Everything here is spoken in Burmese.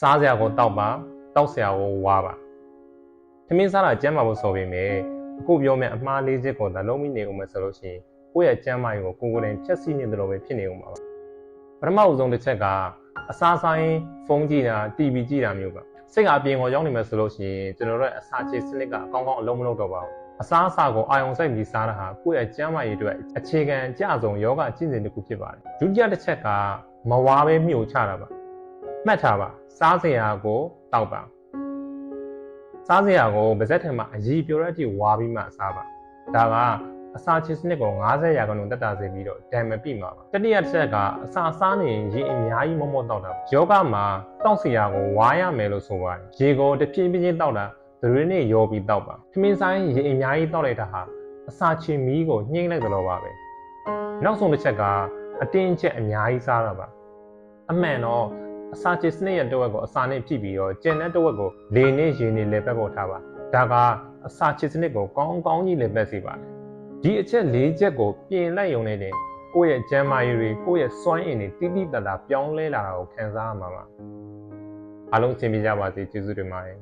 စားစရာကိုတောက်ပါတောက်စရာကိုဝါပါထမင်းစားတာကျမ်းမာဖို့ဆိုပေမဲ့အခုပြောမယ့်အမှားလေးချက်ကိုသာလုံးမိနေဦးမယ်ဆိုလို့ရှိရင်ကိုယ့်ရဲ့ကျမ်းမာရေးကိုကိုယ်တိုင်ဖြတ်စည်းနေတယ်လို့ပဲဖြစ်နေဦးမှာပါပထမအဆုံးတစ်ချက်ကအစားဆိုင်ဖုန်းကြည့်တာ TV ကြည့်တာမျိုးပါစိတ်ကအပြင်ကိုရောက်နေမယ်ဆိုလို့ရှိရင်ကျွန်တော်တို့အစာချေစနစ်ကအကောင်းကောင်းအလုံးမလုံးတော့ပါဘူးအစားအစာကိုအာရုံစိုက်ပြီးစားတာဟာကိုယ့်ရဲ့ကျန်းမာရေးအတွက်အခြေခံအကျဆုံးယောဂကျင့်စဉ်တစ်ခုဖြစ်ပါတယ်ဒုတိယတစ်ချက်ကမဝါပဲမြှို့ချတာပါမှတ်ထားပါစားစရာကိုတောက်ပါစားစရာကိုပါဇက်ထံမှာအကြီးပြောတဲ့အထိဝါပြီးမှစားပါဒါကအစာချေစနစ်ကို90%တက်တာစေပြီးတော့ဒဏ်မပိမှာပါတတိယတစ်ချက်ကအစာစားနေရင်ရေအများကြီးမောတောက်တာယောဂမှာတောက်စရာကိုဝါရမယ်လို့ဆိုပါတယ်ရေကိုတဖြည်းဖြည်းချင်းတောက်တာဒရင်းနဲ့ရောပြီးတောက်ပါထမင်းဆိုင်ရေအများကြီးတောက်လိုက်တာဟာအစာချေမီးကိုညှိမ့်လိုက်သလိုပါပဲနောက်ဆုံးတစ်ချက်ကအတင်းချက်အများကြီးစားတာပါအမှန်တော့အစာချေစနစ်ရဲ့တဝက်ကိုအစာနဲ့ဖြည့်ပြီးတော့ကျန်တဲ့တဝက်ကိုလေနဲ့ရေနဲ့လည်းပတ်ဖို့ထားပါဒါကအစာချေစနစ်ကိုကောင်းကောင်းကြီးလည်းပတ်စေပါတယ်ဒီအချက်၄ချက်ကိုပြင်လိုက်ရုံနဲ့တင်ကိုယ့်ရဲ့ကျန်းမာရေးတွေကိုယ့်ရဲ့စွမ်းအင်တွေတိတိတတ်တာပြောင်းလဲလာတာကိုခံစားရမှာပါအားလုံးအဆင်ပြေကြပါစေကျေးဇူးတင်ပါတယ်